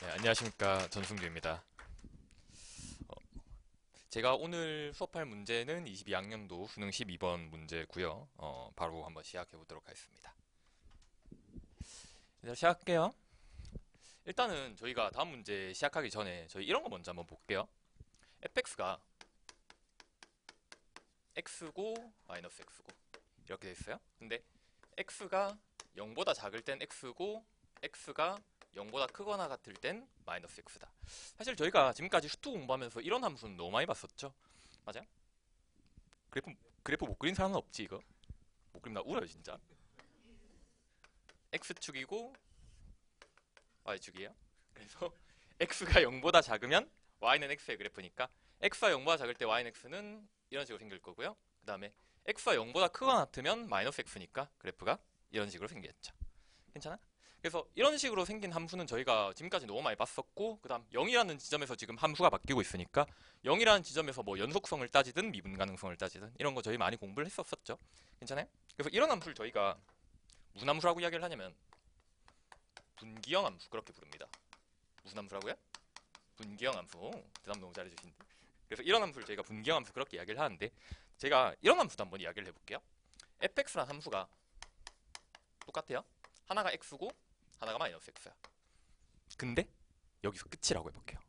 네, 안녕하십니까. 전승규입니다. 어, 제가 오늘 수업할 문제는 22학년도 수능 12번 문제고요. 바로 한번 시작해 보도록 하겠습니다. 자, 시작할게요. 일단은 저희가 다음 문제 시작하기 전에 저희 이런 거 먼저 한번 볼게요. fx가 x고 마이너스 x고 이렇게 돼 있어요. 근데 x가 0보다 작을 땐 x고 x가 0보다 크거나 같을 땐 마이너스 x다. 사실 저희가 지금까지 수투 공부하면서 이런 함수는 너무 많이 봤었죠. 맞아요? 그래프 그래프 못 그린 사람은 없지 이거. 못 그리면 나 울어요 진짜. x축이고 y축이에요. 그래서 x가 0보다 작으면 y는 x의 그래프니까 x가 0보다 작을 때 y는 x는 이런 식으로 생길 거고요. 그 다음에 x가 0보다 크거나 같으면 마이너스 x니까 그래프가 이런 식으로 생겼죠. 괜찮아? 그래서 이런 식으로 생긴 함수는 저희가 지금까지 너무 많이 봤었고, 그 다음 0이라는 지점에서 지금 함수가 바뀌고 있으니까 0이라는 지점에서 뭐 연속성을 따지든 미분 가능성을 따지든 이런 거 저희 많이 공부를 했었었죠. 괜찮아요? 그래서 이런 함수를 저희가 무슨 함수라고 이야기를 하냐면 분기형 함수 그렇게 부릅니다. 무슨 함수라고요? 분기형 함수. 대답 너무 잘해주신데. 그래서 이런 함수를 저희가 분기형 함수 그렇게 이야기를 하는데 제가 이런 함수도 한번 이야기를 해볼게요. fx라는 함수가 똑같아요. 하나가 x고 하나가 마이너스 x야. 근데 여기서 끝이라고 해볼게요.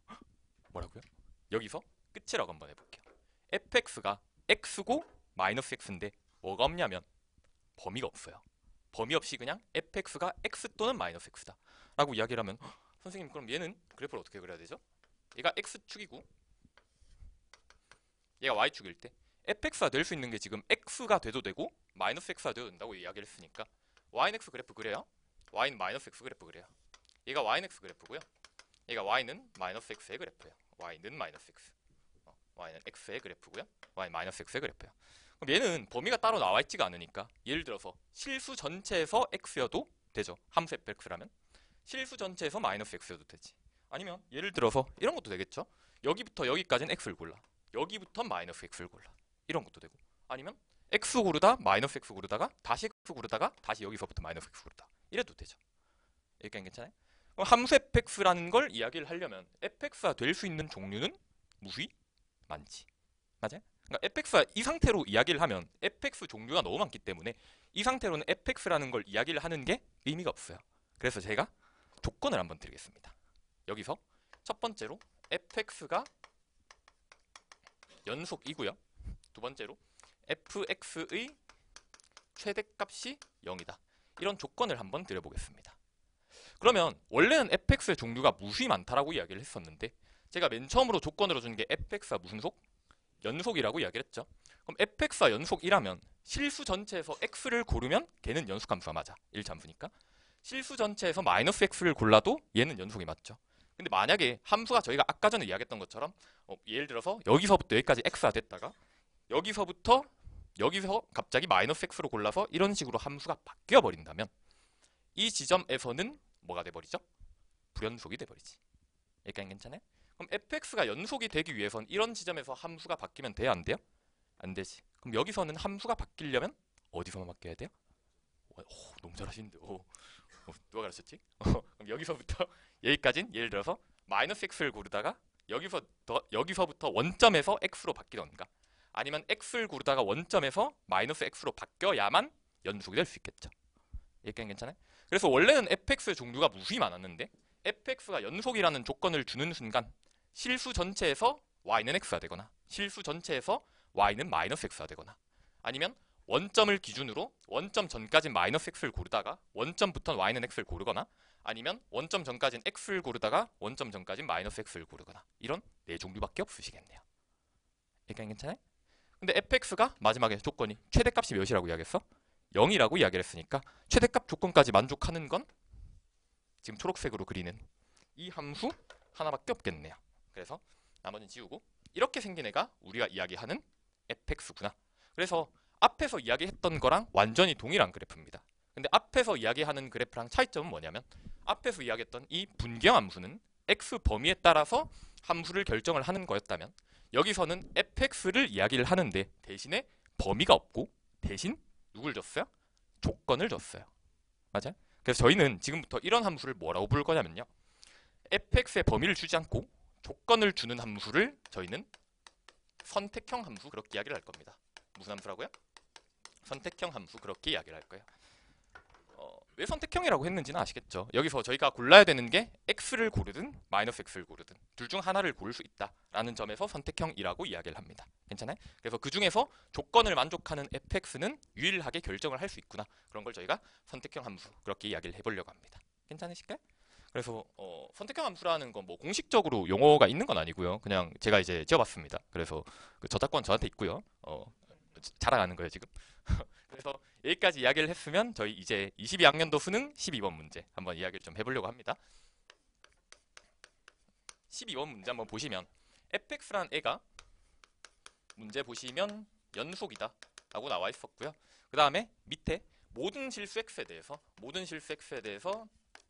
뭐라고요? 여기서 끝이라고 한번 해볼게요. fx가 x고 마이너스 x인데 뭐가 없냐면 범위가 없어요. 범위 없이 그냥 fx가 x 또는 마이너스 x다 라고 이야기를 하면 선생님 그럼 얘는 그래프를 어떻게 그려야 되죠? 얘가 x축이고 얘가 y축일 때 fx가 될 수 있는 게 지금 x가 돼도 되고 마이너스 x가 돼도 된다고 이야기를 했으니까 y는 x 그래프 그래요. y는 마이너스 x 그래프 그래요. 얘가 y는 x 그래프고요. 얘가 y는 마이너스 x의 그래프예요. y는 마이너스 x. y는 x의 그래프고요. y는 마이너스 x의 그래프예요. 그럼 얘는 범위가 따로 나와 있지가 않으니까 예를 들어서 실수 전체에서 x여도 되죠. 함수 fx라면 실수 전체에서 마이너스 x여도 되지. 아니면 예를 들어서 이런 것도 되겠죠. 여기부터 여기까지는 x를 골라. 여기부터 마이너스 x를 골라. 이런 것도 되고. 아니면 x 고르다 마이너스 x 고르다가 다시 x 고르다가 다시 여기서부터 마이너스 x 고르다. 이래도 되죠. 여기까지 괜찮아요? 그럼 함수 fx라는 걸 이야기를 하려면 fx가 될 수 있는 종류는 무수히 많지. 맞아요? 그러니까 fx가 이 상태로 이야기를 하면 fx 종류가 너무 많기 때문에 이 상태로는 fx라는 걸 이야기를 하는 게 의미가 없어요. 그래서 제가 조건을 한번 드리겠습니다. 여기서 첫 번째로 fx가 연속이고요. 두 번째로 fx의 최대값이 0이다. 이런 조건을 한번 드려보겠습니다. 그러면 원래는 fx의 종류가 무수히 많다라고 이야기를 했었는데 제가 맨 처음으로 조건으로 준 게 fx가 무슨 속? 연속이라고 이야기를 했죠. 그럼 fx가 연속이라면 실수 전체에서 x를 고르면 걔는 연속함수가 맞아. 1차 함수니까. 실수 전체에서 마이너스 x를 골라도 얘는 연속이 맞죠. 근데 만약에 함수가 저희가 아까 전에 이야기했던 것처럼 예를 들어서 여기서부터 여기까지 x가 됐다가 여기서부터 여기서 갑자기 마이너스 x로 골라서 이런 식으로 함수가 바뀌어 버린다면 이 지점에서는 뭐가 돼버리죠? 불연속이 돼버리지. 여기까지 괜찮아요? 그럼 fx가 연속이 되기 위해선 이런 지점에서 함수가 바뀌면 돼요? 안 돼요? 안 되지. 그럼 여기서는 함수가 바뀌려면 어디서만 바뀌어야 돼요? 너무 잘하시는데. 누가 가르쳤지? 그럼 여기서부터 여기까진 예를 들어서 마이너스 x를 고르다가 여기서부터 원점에서 x로 바뀌던가 아니면 x를 고르다가 원점에서 마이너스 x로 바뀌어야만 연속이 될 수 있겠죠. 여기까지 괜찮아요? 그래서 원래는 fx의 종류가 무수히 많았는데 fx가 연속이라는 조건을 주는 순간 실수 전체에서 y는 x가 되거나 실수 전체에서 y는 마이너스 x가 되거나 아니면 원점을 기준으로 원점 전까지 마이너스 x를 고르다가 원점부터 y는 x를 고르거나 아니면 원점 전까지는 x를 고르다가 원점 전까지 마이너스 x를 고르거나 이런 네 종류밖에 없으시겠네요. 여기까지 괜찮아요? 근데 fx가 마지막에 조건이 최대값이 몇이라고 이야기했어? 0이라고 이야기를 했으니까 최대값 조건까지 만족하는 건 지금 초록색으로 그리는 이 함수 하나밖에 없겠네요. 그래서 나머지는 지우고 이렇게 생긴 애가 우리가 이야기하는 fx구나. 그래서 앞에서 이야기했던 거랑 완전히 동일한 그래프입니다. 근데 앞에서 이야기하는 그래프랑 차이점은 뭐냐면 앞에서 이야기했던 이 분기형 함수는 x 범위에 따라서 함수를 결정을 하는 거였다면 여기서는 fx를 이야기를 하는데 대신에 범위가 없고 대신 누굴 줬어요? 조건을 줬어요. 맞아요? 그래서 저희는 지금부터 이런 함수를 뭐라고 부를 거냐면요. fx의 범위를 주지 않고 조건을 주는 함수를 저희는 선택형 함수 그렇게 이야기를 할 겁니다. 무슨 함수라고요? 선택형 함수 그렇게 이야기를 할 거예요. 왜 선택형이라고 했는지는 아시겠죠? 여기서 저희가 골라야 되는 게 x를 고르든 마이너스 x를 고르든 둘 중 하나를 고를 수 있다라는 점에서 선택형이라고 이야기를 합니다. 괜찮아요? 그래서 그 중에서 조건을 만족하는 fx는 유일하게 결정을 할 수 있구나. 그런 걸 저희가 선택형 함수 그렇게 이야기를 해보려고 합니다. 괜찮으실까요? 그래서 선택형 함수라는 건 뭐 공식적으로 용어가 있는 건 아니고요. 그냥 제가 이제 지어봤습니다. 그래서 그 저작권 저한테 있고요. 자랑하는 거예요 지금. 그래서 여기까지 이야기를 했으면 저희 이제 22학년도 수능 12번 문제 한번 이야기를 좀 해보려고 합니다. 12번 문제 한번 보시면 fx란 애가 문제 보시면 연속이다 라고 나와 있었고요. 그 다음에 밑에 모든 실수 x에 대해서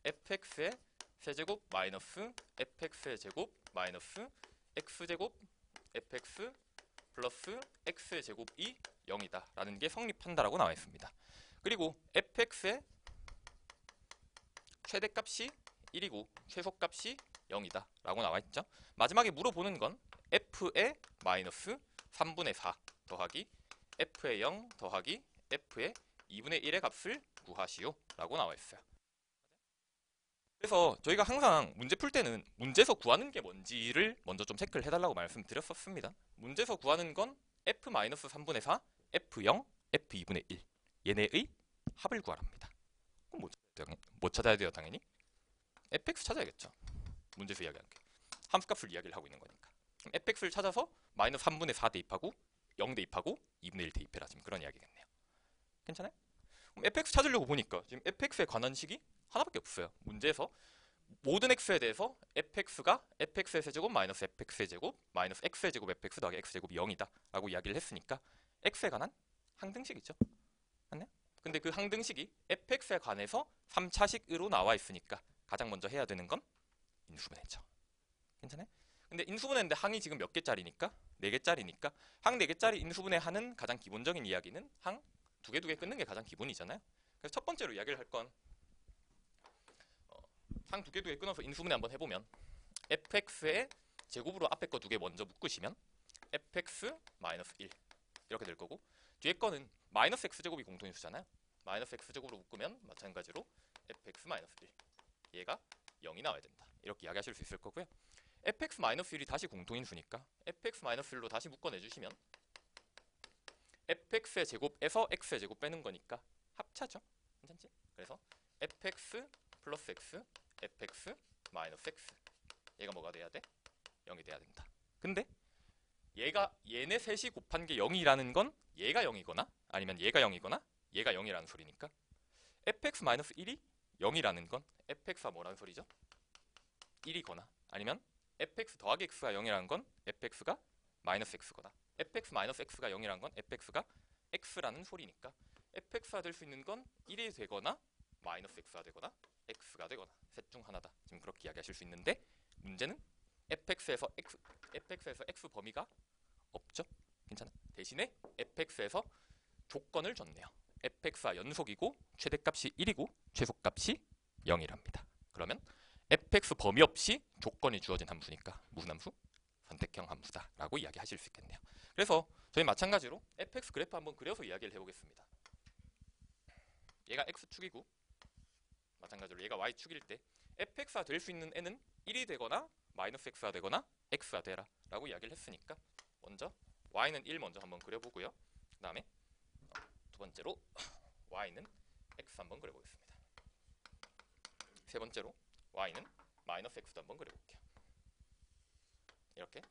fx의 세제곱 마이너스 fx의 제곱 마이너스 x제곱 fx 플러스 x의 제곱이 0이다 라는 게 성립한다라고 나와 있습니다. 그리고 fx의 최대값이 1이고 최소값이 0이다 라고 나와 있죠. 마지막에 물어보는 건 f의 마이너스 3분의 4 더하기 f의 0 더하기 f의 2분의 1의 값을 구하시오 라고 나와 있어요. 그래서 저희가 항상 문제 풀 때는 문제에서 구하는 게 뭔지를 먼저 좀 체크를 해달라고 말씀드렸었습니다. 문제에서 구하는 건 f-3분의 4, f0, f2분의 1 얘네의 합을 구하랍니다. 그럼 뭐 찾아야 돼요? 당연히 fx 찾아야겠죠. 문제에서 이야기하는 게 함수값을 이야기를 하고 있는 거니까. 그럼 fx를 찾아서 마이너스 3분의 4 대입하고 0 대입하고 2분의 1 대입해라. 지금 그런 이야기겠네요. 괜찮아요? 그럼 fx 찾으려고 보니까 지금 fx에 관한 식이 하나밖에 없어요. 문제에서 모든 x에 대해서 fx가 fx의 세제곱 마이너스 fx의 제곱 마이너스 x의 제곱 fx 더하기 x제곱이 0이다 라고 이야기를 했으니까 x에 관한 항등식이죠. 맞나요? 근데 그 항등식이 fx에 관해서 3차식으로 나와 있으니까 가장 먼저 해야 되는 건 인수분해죠. 괜찮아요? 근데 인수분해인데 항이 지금 몇 개짜리니까? 4개짜리니까 항 4개짜리 인수분해하는 가장 기본적인 이야기는 항 2개 끊는 게 가장 기본이잖아요. 그래서 첫 번째로 이야기를 할 건 항 2개 끊어서 인수분해 한번 해보면 fx의 제곱으로 앞에 거 2개 먼저 묶으시면 fx 마이너스 1 이렇게 될 거고 뒤에 거는 마이너스 x제곱이 공통인수잖아요. 마이너스 x제곱으로 묶으면 마찬가지로 fx 마이너스 1 얘가 0이 나와야 된다. 이렇게 이야기하실 수 있을 거고요. fx 마이너스 1이 다시 공통인수니까 fx 마이너스 1로 다시 묶어내주시면 fx의 제곱에서 x의 제곱 빼는 거니까 합차죠. 괜찮지? 그래서 fx 플러스 x fx 마이너스 x 얘가 뭐가 돼야 돼? 0이 돼야 된다. 근데 얘네 셋이 곱한 게 0이라는 건 얘가 0이거나 아니면 얘가 0이거나 얘가 0이라는 소리니까 fx 마이너스 1이 0이라는 건 fx가 뭐라는 소리죠? 1이거나 아니면 fx 더하기 x가 0이라는 건 fx가 마이너스 x거나 fx 마이너스 x가 0이라는 건 fx가 x라는 소리니까 fx가 될 수 있는 건 1이 되거나 마이너스 x가 되거나 x가 되거나 셋 중 하나다. 지금 그렇게 이야기하실 수 있는데 문제는 fx에서 x 범위가 없죠. 괜찮아. 대신에 fx에서 조건을 줬네요. fx가 연속이고 최대값이 1이고 최소값이 0이랍니다. 그러면 fx 범위 없이 조건이 주어진 함수니까 무슨 함수? 선택형 함수다 라고 이야기하실 수 있겠네요. 그래서 저희 마찬가지로 fx 그래프 한번 그려서 이야기를 해보겠습니다. 얘가 x축이고 마찬가지로 얘가 y축일 때 fx가 될 수 있는 애는 1이 되거나 마이너스 x가 되거나 x가 되라 라고 이야기를 했으니까 먼저 y는 1 먼저 한번 그려보고요. 그 다음에 두 번째로 y는 x 한번 그려보겠습니다. 세 번째로 y는 마이너스 x도 한번 그려볼게요. 이렇게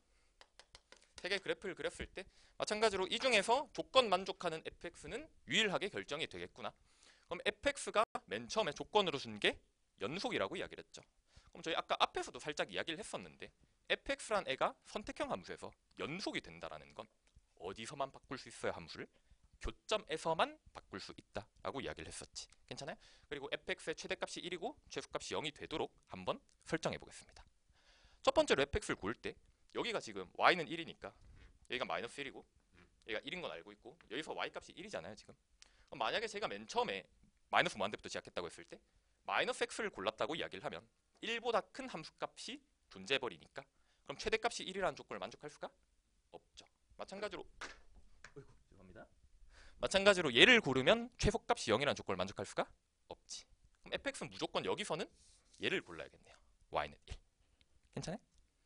세 개 그래프를 그렸을 때 마찬가지로 이 중에서 조건 만족하는 fx는 유일하게 결정이 되겠구나. 그럼 fx가 맨 처음에 조건으로 준 게 연속이라고 이야기를 했죠. 그럼 저희 아까 앞에서도 살짝 이야기를 했었는데 fx란 애가 선택형 함수에서 연속이 된다라는 건 어디서만 바꿀 수 있어요? 함수를 교점에서만 바꿀 수 있다라고 이야기를 했었지. 괜찮아요? 그리고 fx의 최대값이 1이고 최소값이 0이 되도록 한번 설정해 보겠습니다. 첫 번째로 fx를 고를 때 여기가 지금 y는 1이니까 여기가 마이너스 1이고 여기가 1인 건 알고 있고 여기서 y값이 1이잖아요 지금. 그럼 만약에 제가 맨 처음에 마이너스 무한대부터 시작했다고 했을 때 마이너스 x를 골랐다고 이야기를 하면 1보다 큰 함수값이 존재해버리니까 그럼 최대값이 1이라는 조건을 만족할 수가 없죠. 마찬가지로 죄송합니다. 마찬가지로 얘를 고르면 최소값이 0이라는 조건을 만족할 수가 없지. 그럼 fx는 무조건 여기서는 얘를 골라야겠네요. y는 1. 괜찮아요?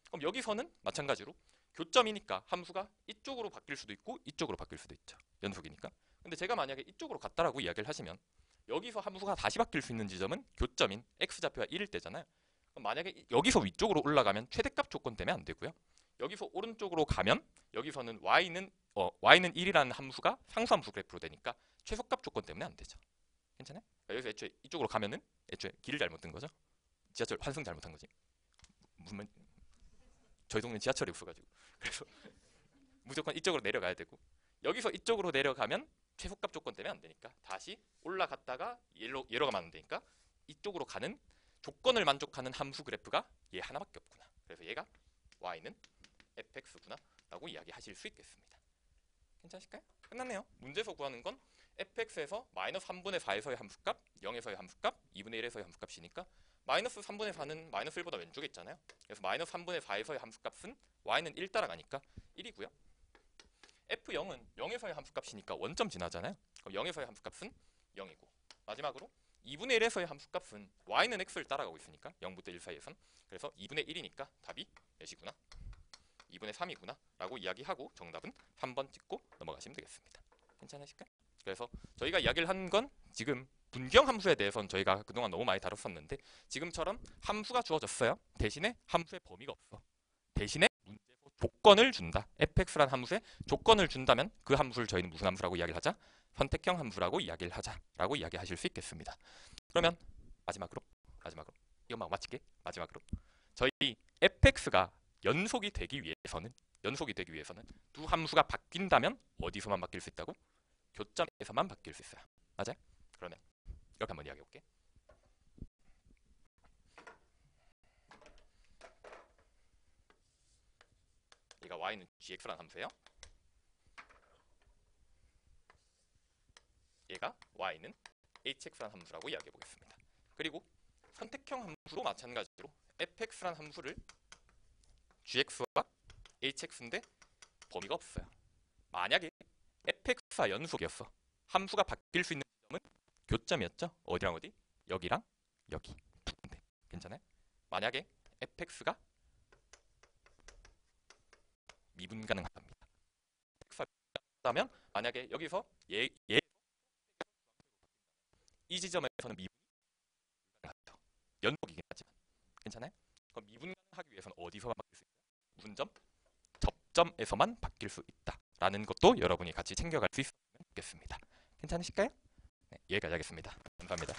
그럼 여기서는 마찬가지로 교점이니까 함수가 이쪽으로 바뀔 수도 있고 이쪽으로 바뀔 수도 있죠. 연속이니까. 근데 제가 만약에 이쪽으로 갔다라고 이야기를 하시면 여기서 함수가 다시 바뀔 수 있는 지점은 교점인 x좌표가 1일 때잖아요. 그럼 만약에 여기서 위쪽으로 올라가면 최대값 조건 때문에 안 되고요. 여기서 오른쪽으로 가면 여기서는 y는 1이라는 함수가 상수함수 그래프로 되니까 최소값 조건 때문에 안 되죠. 괜찮아요? 그러니까 여기서 애초에 이쪽으로 가면은 애초에 길을 잘못 든 거죠. 지하철 환승 잘못한 거지. 무슨 저희 동네 지하철이 없어가지고 그래서 무조건 이쪽으로 내려가야 되고 여기서 이쪽으로 내려가면 최소값 조건 때문에 안 되니까 다시 올라갔다가 얘로 가면 안 되니까 이쪽으로 가는 조건을 만족하는 함수 그래프가 얘 하나밖에 없구나. 그래서 얘가 y는 fx구나 라고 이야기하실 수 있겠습니다. 괜찮으실까요? 끝났네요. 문제에서 구하는 건 fx에서 마이너스 3분의 4에서의 함수값, 0에서의 함수값, 2분의 1에서의 함수값이니까 마이너스 3분의 4는 마이너스 1보다 왼쪽에 있잖아요. 그래서 마이너스 3분의 4에서의 함수값은 y는 1 따라가니까 1이고요. f0은 0에서의 함수값이니까 원점 지나잖아요. 그럼 0에서의 함수값은 0이고 마지막으로 2분의 1에서의 함수값은 y는 x를 따라가고 있으니까 0부터 1 사이에선 그래서 2분의 1이니까 답이 몇이구나? 2분의 3이구나 라고 이야기하고 정답은 3번 찍고 넘어가시면 되겠습니다. 괜찮으실까요? 그래서 저희가 이야기를 한 건 지금 분경 함수에 대해서는 저희가 그동안 너무 많이 다뤘었는데 지금처럼 함수가 주어졌어요. 대신에 함수의 범위가 없어. 대신에 문제에서 조건을 준다. fx라는 함수에 조건을 준다면 그 함수를 저희는 무슨 함수라고 이야기를 하자? 선택형 함수라고 이야기를 하자라고 이야기하실 수 있겠습니다. 그러면 마지막으로 이것만 마칠게. 마지막으로 저희 fx가 연속이 되기 위해서는 두 함수가 바뀐다면 어디서만 바뀔 수 있다고? 교점에서만 바뀔 수 있어요. 맞아요? 그러면 이렇게 한번 이야기해 볼게. 얘가 y는 gx라는 함수예요. 얘가 y는 hx라는 함수라고 이야기해 보겠습니다. 그리고 선택형 함수로 마찬가지로 fx라는 함수를 gx와 hx인데 범위가 없어요. 만약에 fx가 연속이었어. 함수가 바뀔 수 있는 지점은 교점이었죠. 어디랑 어디? 여기랑 여기. 괜찮아요? 만약에 fx가 미분 가능합니다. fx가 미분가능하다면 만약에 여기서 이 지점에서는 미분이 가능하죠. 연속이긴 하지만. 괜찮아요? 그럼 미분 가능하기 위해서는 어디서만 바뀔 수 있어요? 무슨 점? 접점에서만 바뀔 수 있다라는 것도 여러분이 같이 챙겨갈 수 있으면 좋겠습니다. 괜찮으실까요? 네, 여기까지 하겠습니다. 감사합니다.